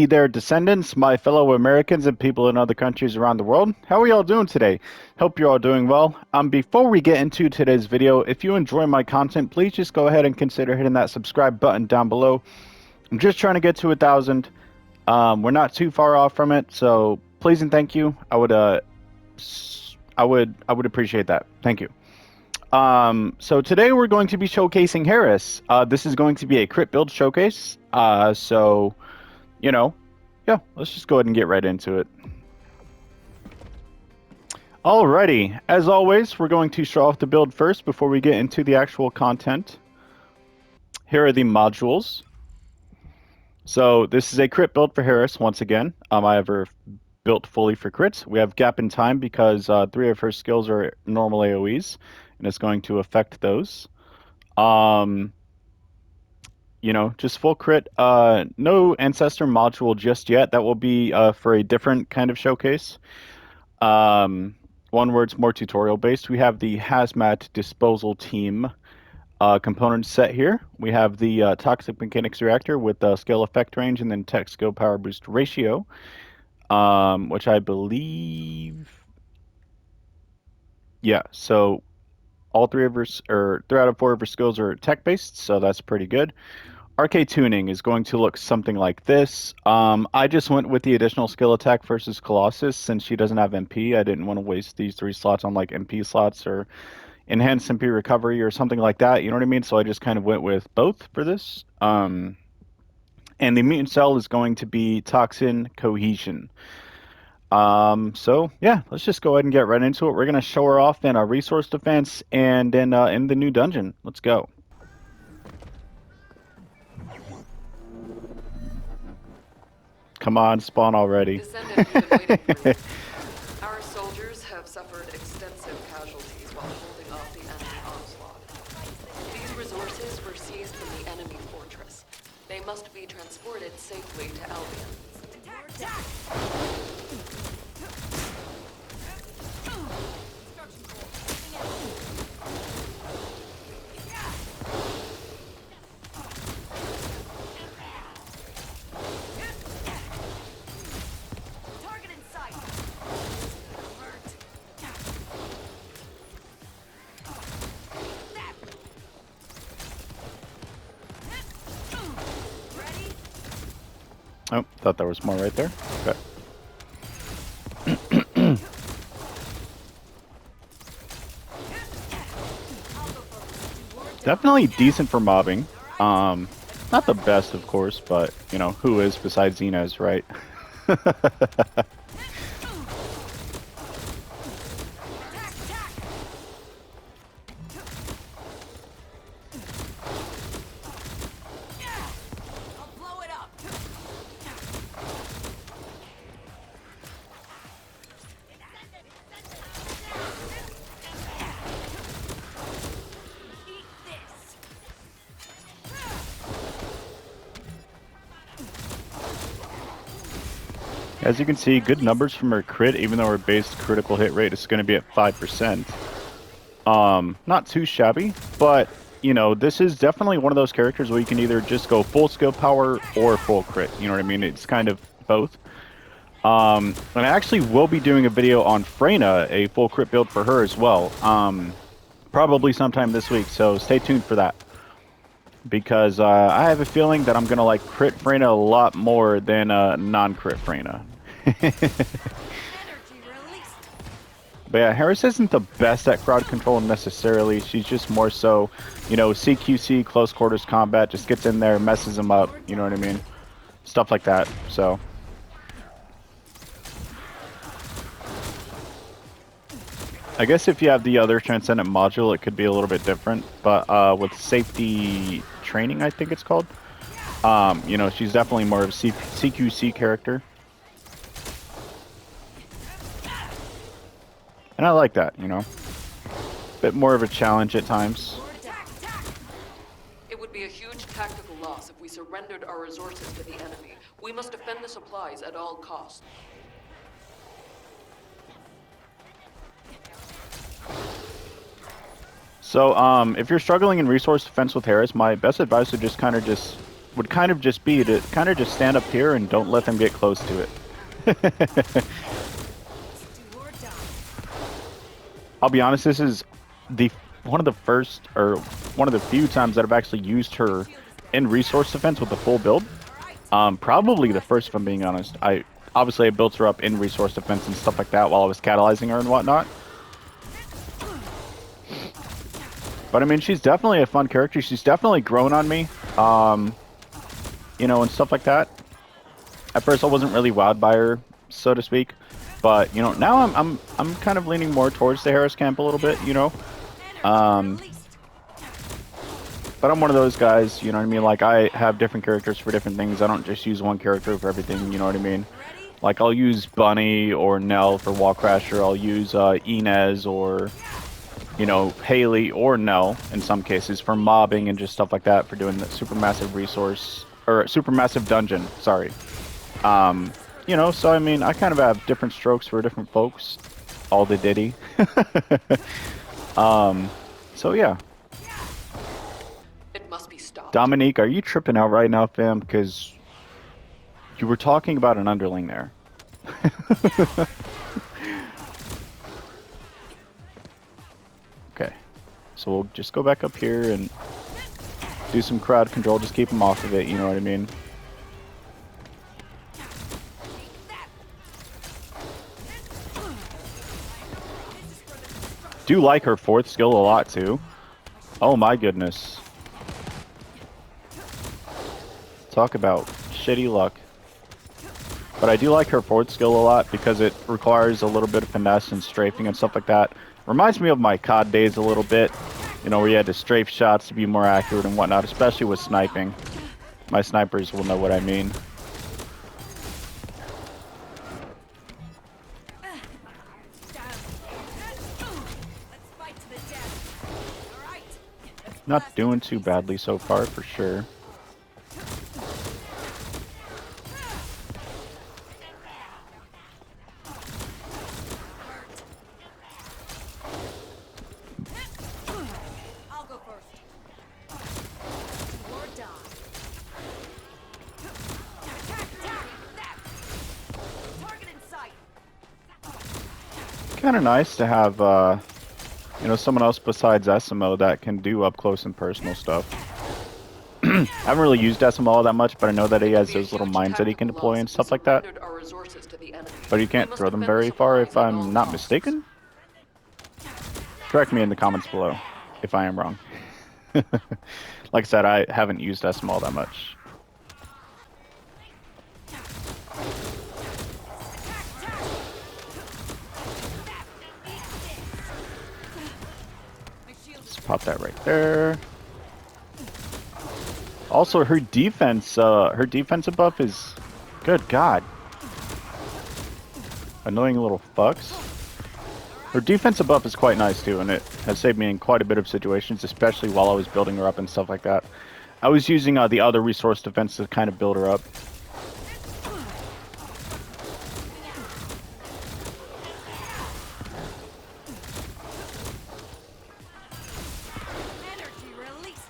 there, Descendants, my fellow Americans and people in other countries around the world. How are y'all doing today? Hope you're all doing well. Before we get into today's video, if you enjoy my content, please just go ahead and consider hitting that subscribe button down below. I'm just trying to get to 1,000. We're not too far off from it, so please and thank you. I would appreciate that. Thank you. So today we're going to be showcasing Harris. This is going to be a crit build showcase. So, you know, yeah, let's just go ahead and get right into it. Alrighty, as always, we're going to show off the build first before we get into the actual content. Here are the modules. So this is a crit build for Harris once again. I have her built fully for crits. We have gap in time because 3 of her skills are normal AoEs, and it's going to affect those. You know, just full crit. No Ancestor module just yet. That will be for a different kind of showcase. One word's more tutorial based. We have the Hazmat Disposal Team component set here. We have the Toxic Mechanics Reactor with scale effect range and then tech skill power boost ratio, which I believe, yeah. So all 3 of her, or 3 out of 4 of her skills are tech based, so that's pretty good. RK tuning is going to look something like this. I just went with the additional skill attack versus Colossus since she doesn't have MP. I didn't want to waste these 3 slots on like MP slots or enhanced MP recovery or something like that. You know what I mean? So I just kind of went with both for this. And the mutant cell is going to be Toxin Cohesion. So yeah, let's just go ahead and get right into it. We're gonna show her off in a resource defense and in the new dungeon. Let's go. Come on, spawn already. Descendant has been waiting for you. Our soldiers have suffered extensive casualties while holding off the enemy onslaught. These resources were seized from the enemy fortress. They must be transported safely to Albion. Attack! Target in sight. Ready? Oh, thought there was more right there. Okay. Definitely decent for mobbing. Not the best, of course, but, you know, who is besides Inez, right? I'll blow it up. Eat this. As you can see, good numbers from her crit, even though her base critical hit rate is going to be at 5%. Not too shabby, but, you know, this is definitely one of those characters where you can either just go full skill power or full crit. You know what I mean? It's kind of both. And I actually will be doing a video on Freyna, a full crit build for her as well. Probably sometime this week, so stay tuned for that. Because I have a feeling that I'm going to like crit Freyna a lot more than non-crit Freyna. Energy released. But yeah, Harris isn't the best at crowd control necessarily. She's just more so, you know, CQC, close quarters combat, just gets in there, messes them up, you know what I mean? Stuff like that, so. I guess if you have the other Transcendent module, it could be a little bit different. But with safety training, I think it's called, you know, she's definitely more of a CQC character. And I like that, you know. Bit more of a challenge at times. It would be a huge tactical loss if we surrendered our resources to the enemy. We must defend the supplies at all costs. So, if you're struggling in resource defense with Harris, my best advice would just kind of just would kind of just be to kind of just stand up here and don't let them get close to it. Do or die. I'll be honest, this is the one of the first or one of the few times that I've actually used her in resource defense with the full build. Probably the first, if I'm being honest. Obviously I built her up in resource defense and stuff like that while I was catalyzing her and whatnot. But I mean, she's definitely a fun character. She's definitely grown on me, you know, and stuff like that. At first, I wasn't really wowed by her, so to speak. But you know, now I'm kind of leaning more towards the Harris camp a little bit, you know. But I'm one of those guys, you know what I mean? Like, I have different characters for different things. I don't just use one character for everything, you know what I mean? Like, I'll use Bunny or Nell for Wall Crasher. I'll use Inez or, you know, Haley or Nell in some cases for mobbing and just stuff like that for doing the supermassive resource or supermassive dungeon. Sorry. You know, so I mean, I kind of have different strokes for different folks. All the Diddy. So yeah. It must be stopped. Dominique, are you tripping out right now, fam? Because you were talking about an underling there. Okay. So we'll just go back up here and do some crowd control. Just keep them off of it, you know what I mean? Do like her fourth skill a lot, too. Oh my goodness. Talk about shitty luck. But I do like her fourth skill a lot because it requires a little bit of finesse and strafing and stuff like that. Reminds me of my COD days a little bit. You know, where you had to strafe shots to be more accurate and whatnot, especially with sniping. My snipers will know what I mean. Not doing too badly so far, for sure. I'll go first. Do or die. Target in sight. Kind of nice to have, you know, someone else besides SMO that can do up close and personal stuff. I haven't really used SMO all that much, but I know that he has those little mines that he can deploy and stuff like that. But you can't throw them very far if I'm not mistaken. Correct me in the comments below if I am wrong. Like I said, I haven't used SMO all that much. Let's pop that right there. Also, her defensive buff is, good God, annoying little fucks. Her defensive buff is quite nice too, and it has saved me in quite a bit of situations, especially while I was building her up and stuff like that. I was using the other resource defense to kind of build her up. Energy released.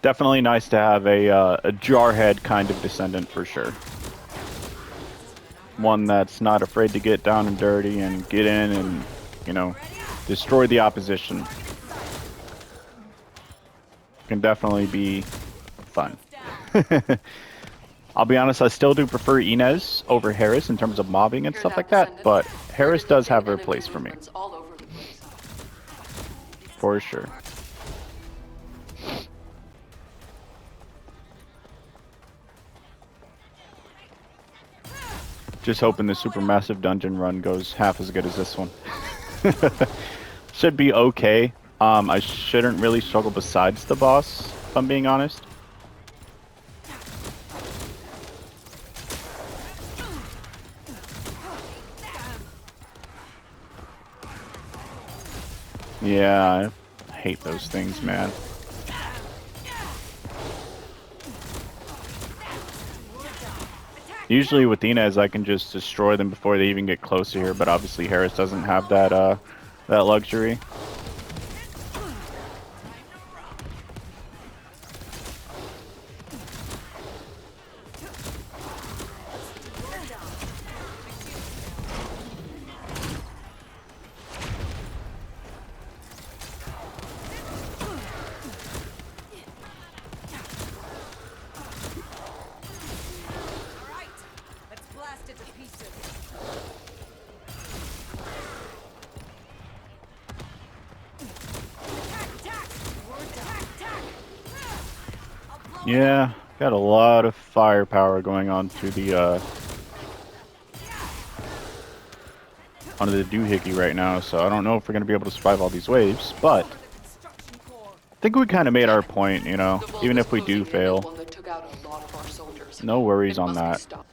Definitely nice to have a jarhead kind of descendant for sure. One that's not afraid to get down and dirty and get in and, you know, destroy the opposition. Can definitely be fun. I'll be honest, I still do prefer Inez over Harris in terms of mobbing and stuff like that, but Harris does have her place for me. For sure. Just hoping the Supermassive dungeon run goes half as good as this one. Should be okay. I shouldn't really struggle besides the boss, if I'm being honest. Yeah, hate those things, man. Usually with Inez, I can just destroy them before they even get close to here, but obviously Harris doesn't have that luxury. Yeah, got a lot of firepower going on through the onto the doohickey right now, so I don't know if we're gonna be able to survive all these waves, but I think we kind of made our point, you know, The even bulb is if we do closing in as fail, one that took out a lot of our soldiers. no worries It on must be that. stopped.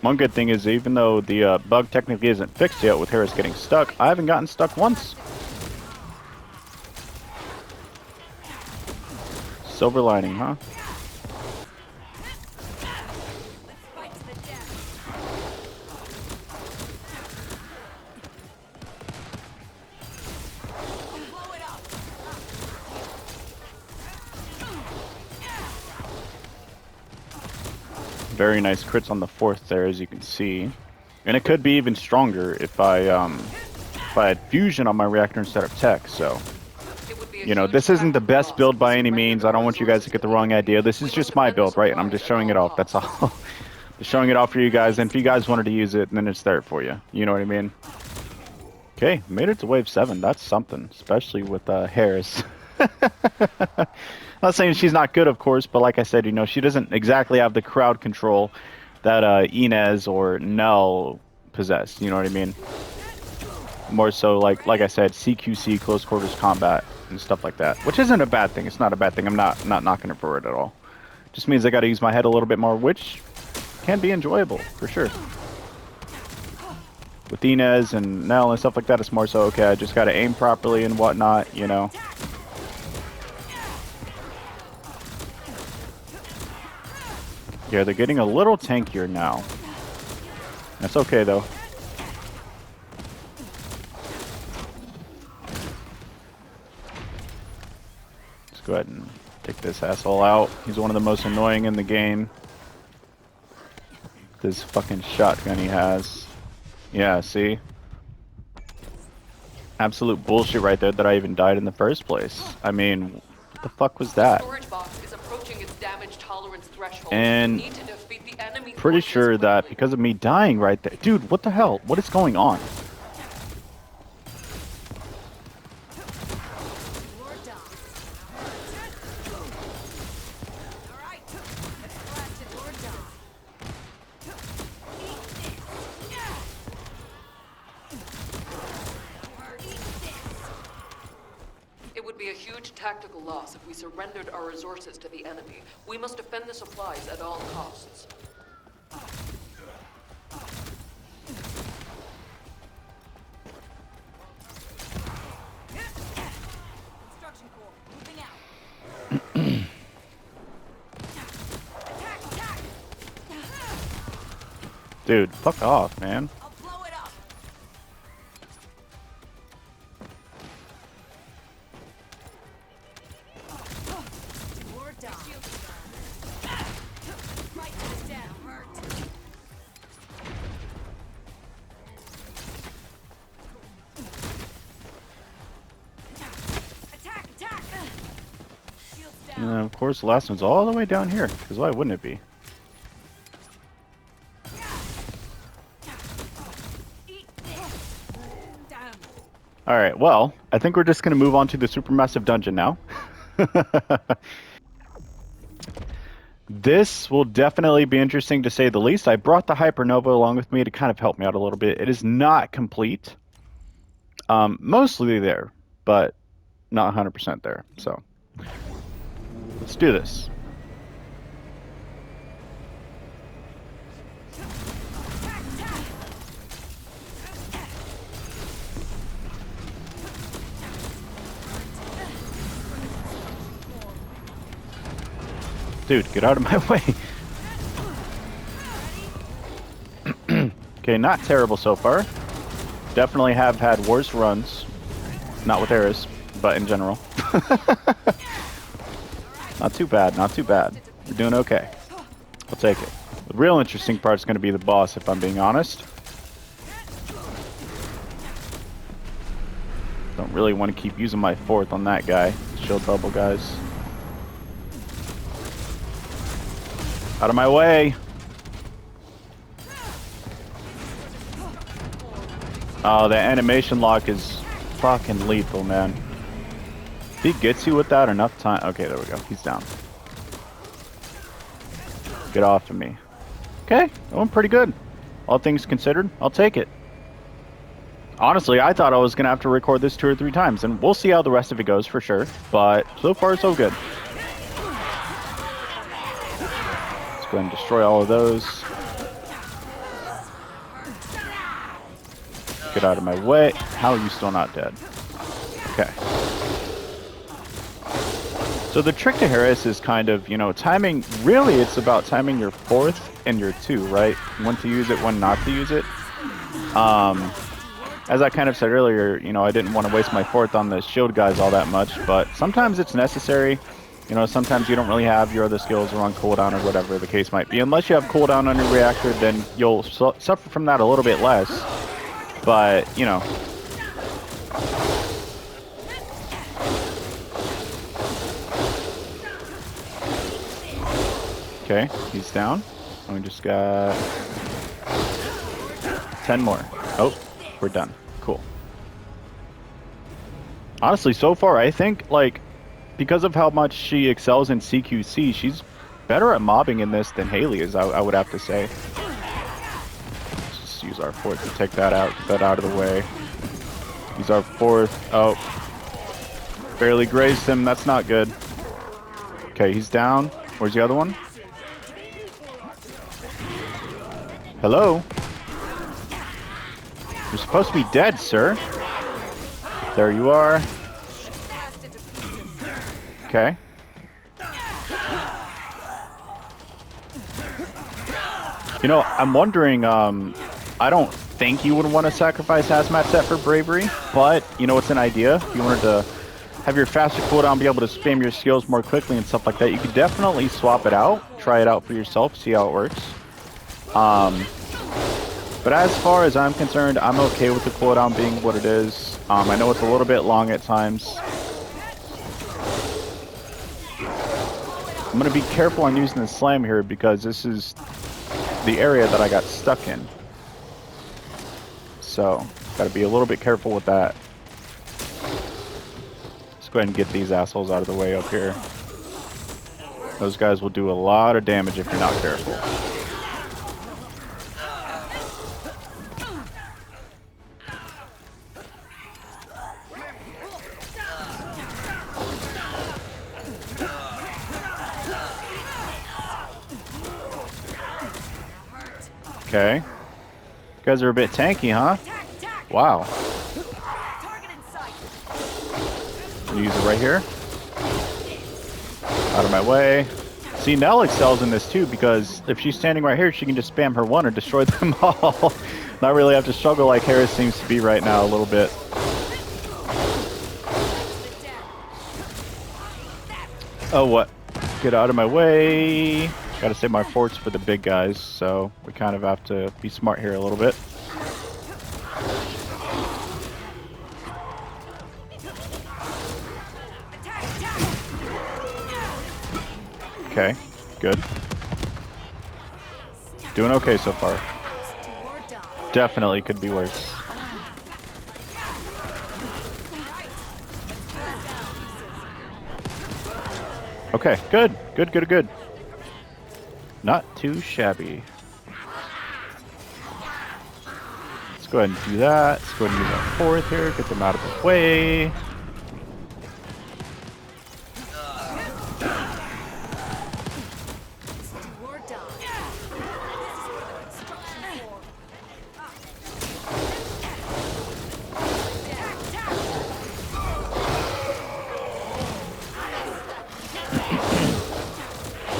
One good thing is, even though the bug technically isn't fixed yet with Harris getting stuck, I haven't gotten stuck once. Silver lining, huh? Very nice crits on the fourth there, as you can see. And it could be even stronger if I had fusion on my reactor instead of tech, so. It would be a You know, huge this isn't the tactical best loss build if we by any surrendered means. I our don't want you guys to resources get the the wrong enemy. idea. This We is must just my defend the build, right? And I'm just supplies at showing it all off, that's costs. all. Just showing it off for you guys, and if you guys wanted to use it, then it's there for you. You know what I mean? Okay, made it to wave 7. That's something, especially with Harris. Not saying she's not good, of course, but like I said, you know, she doesn't exactly have the crowd control that Inez or Nell possess. You know what I mean? More so, like I said, CQC, close quarters combat, and stuff like that, which isn't a bad thing. It's not a bad thing. I'm not knocking her for it at all. Just means I got to use my head a little bit more, which can be enjoyable for sure. With Inez and Nell and stuff like that, it's more so, okay, I just got to aim properly and whatnot, you know. Yeah, they're getting a little tankier now. That's okay, though. Let's go ahead and take this asshole out. He's one of the most annoying in the game. This fucking shotgun he has. Yeah, see? Absolute bullshit right there that I even died in the first place. I mean, what the fuck was The that? storage box is approaching its damage tolerance threshold. And We need to defeat the enemy pretty forces sure that quickly. because of me dying right there. Dude, what the hell? What is going on? It would be a huge tactical loss if we surrendered our resources to the enemy. We must defend the supplies at all costs. Construction core, moving out. Dude, fuck off, man. I'll blow it up. We're done. Right this down. Hurt. Attack! Attack! Shields down. And of course, the last one's all the way down here, because why wouldn't it be? Eat this. Down. All right, well, I think we're just going to move on to the Supermassive dungeon now. This will definitely be interesting to say the least. I brought the Hypernova along with me to kind of help me out a little bit. It is not complete. Mostly there, but not 100% there. So let's do this. Dude, get out of my way. Okay, not terrible so far. Definitely have had worse runs. Not with Eris, but in general. Not too bad, not too bad. We're doing okay. I'll take it. The real interesting part is going to be the boss, if I'm being honest. Don't really want to keep using my fourth on that guy. Shield bubble, guys. Out of my way! Oh, the animation lock is fucking lethal, man. If he gets you with that enough time... Okay, there we go. He's down. Get off of me. Okay, that went pretty good. All things considered, I'll take it. Honestly, I thought I was going to have to record this 2 or 3 times, and we'll see how the rest of it goes for sure. But so far, so good. Let's go ahead and destroy all of those. Get out of my way. How are you still not dead? Okay. So the trick to Harris is kind of, you know, timing. Really, it's about timing your fourth and your 2, right? When to use it, when not to use it. As I kind of said earlier, you know, I didn't want to waste my fourth on the shield guys all that much, but sometimes it's necessary. You know, sometimes you don't really have your other skills or on cooldown or whatever the case might be. Unless you have cooldown on your reactor, then you'll suffer from that a little bit less. But, you know. Okay, he's down. And we just got 10 more. Oh, we're done. Cool. Honestly, so far, I think, like, because of how much she excels in CQC, she's better at mobbing in this than Haley is, I would have to say. Use our fourth to take that out, get that out of the way. Use our fourth. Oh. Barely grazed him. That's not good. Okay, he's down. Where's the other one? Hello? You're supposed to be dead, sir. There you are. Okay. You know, I'm wondering, I don't think you would want to sacrifice Hazmat Set for Bravery, but, you know, it's an idea. If you wanted to have your faster cooldown, be able to spam your skills more quickly and stuff like that, you could definitely swap it out, try it out for yourself, see how it works. But as far as I'm concerned, I'm okay with the cooldown being what it is. I know it's a little bit long at times. I'm going to be careful on using the slam here because this is the area that I got stuck in. So, got to be a little bit careful with that. Let's go ahead and get these assholes out of the way up here. Those guys will do a lot of damage if you're not careful. Okay. You guys are a bit tanky, huh? Wow. Use it right here. Out of my way. See, Nell excels in this too because if she's standing right here, she can just spam her 1 and destroy them all. Not really have to struggle like Harris seems to be right now a little bit. Oh, what? Get out of my way. Gotta save my forts for the big guys, so we kind of have to be smart here a little bit. Okay, good. Doing okay so far. Definitely could be worse. Okay, good. Good, good, good. Not too shabby. Let's go ahead and do that. Let's go ahead and use our fourth here. Get them out of the way. Do or die. This is for the construction corps.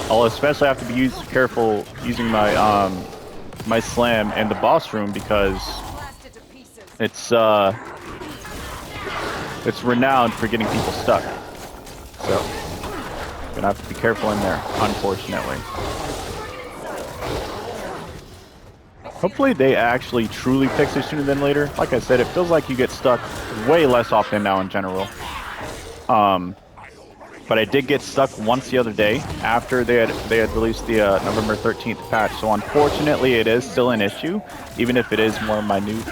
I'll especially have to be careful using my my slam in the boss room because Blasted to pieces. it's renowned for getting people stuck. So gonna have to be careful in there, unfortunately. Hopefully they actually truly fix it sooner than later. Like I said, it feels like you get stuck way less often now in general. But I did get stuck once the other day after they had released the November 13th patch. So unfortunately, it is still an issue, even if it is more minute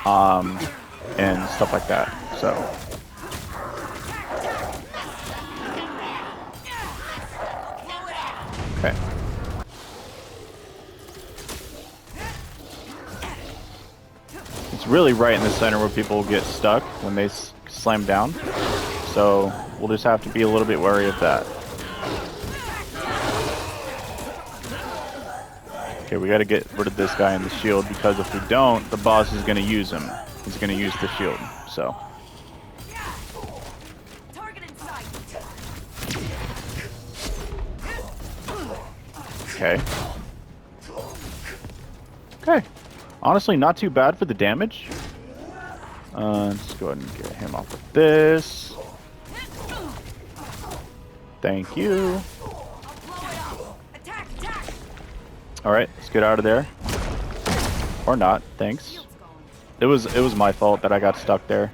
and stuff like that. So okay. It's really right in the center where people get stuck when they slam down. So we'll just have to be a little bit wary of that. Okay, we got to get rid of this guy in the shield because if we don't, the boss is going to use him. He's going to use the shield. So Target in sight. okay. Okay. Honestly, not too bad for the damage. Let's go ahead and get him off of this. Thank you. Attack, attack. All right, let's get out of there. Or not. Thanks. It was my fault that I got stuck there.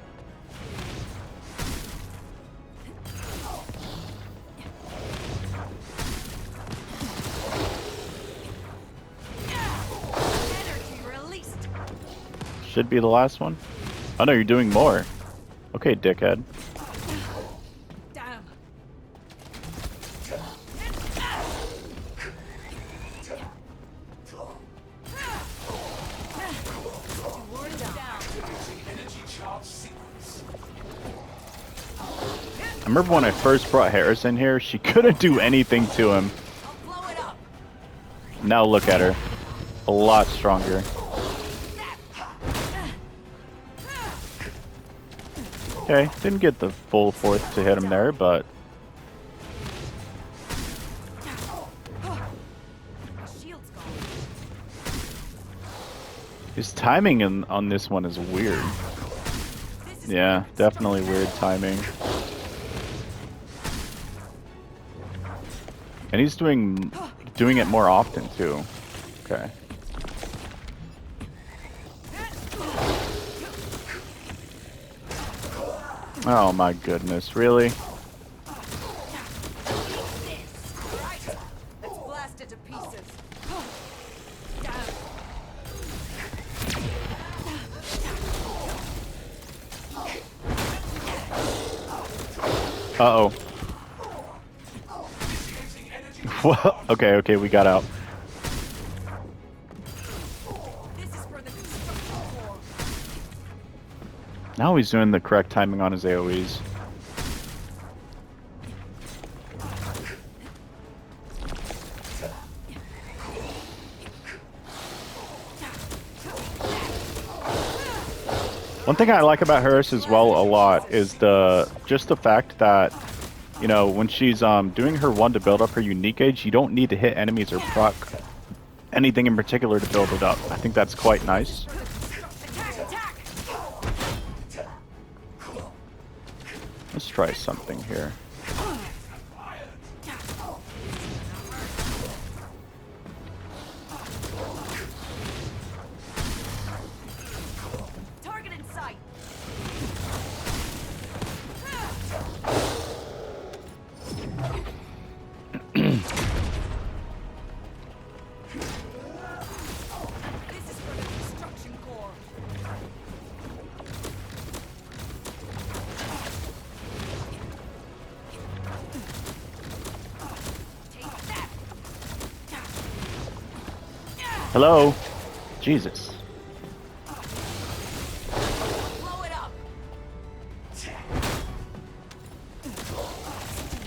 Energy released. Should be the last one. Oh no, you're doing more. Okay, dickhead. Damn. Ward down. I remember when I first brought Harris in here, she couldn't do anything to him. I'll blow it up. Now look at her. A lot stronger. Okay, didn't get the full fourth to hit him there, but My shield's gone. his timing on this one is weird. This is Yeah, definitely weird timing. And he's doing it more often too. Okay. Oh my goodness, really? this. Right. Let's blast it to pieces. Down. Uh-oh. Well, okay, we got out. This is for the construction corps. Now he's doing the correct timing on his AoEs. One thing I like about Harris as well a lot is just the fact that, you know, when she's doing her one to build up her unique gauge, you don't need to hit enemies or proc anything in particular to build it up. I think that's quite nice. Attack, attack. Let's try something here. Target in sight. This is for the construction corps. Hello? Jesus. Blow it up.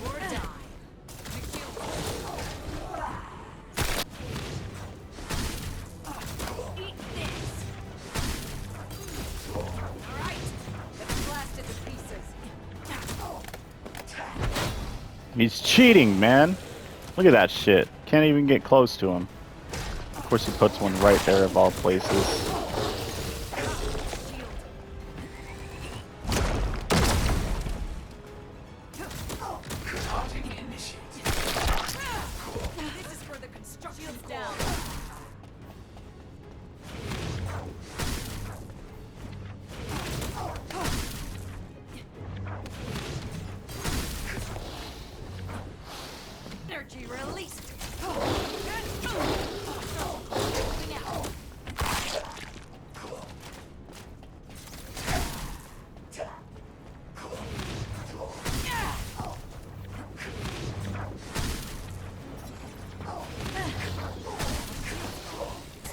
Or die. Eat this. All right. Let's blast it to pieces. He's cheating, man. Look at that shit. Can't even get close to him. Of course, he puts one right there of all places. This is for the construction down. Energy released. Moving out.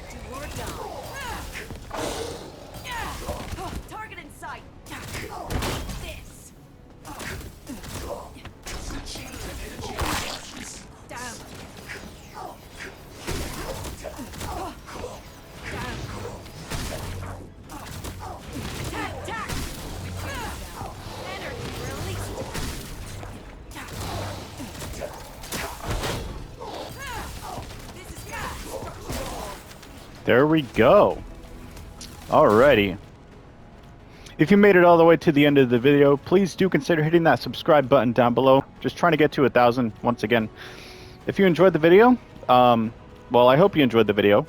Do or die. Target in sight. This. Down. Attack! Attack! Energy released. This is There we go. Alrighty. If you made it all the way to the end of the video, please do consider hitting that subscribe button down below. Just trying to get to 1,000 once again. If you enjoyed the video, well, I hope you enjoyed the video.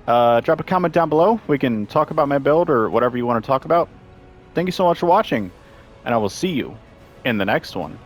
Drop a comment down below. We can talk about my build or whatever you want to talk about. Thank you so much for watching, and I will see you in the next one.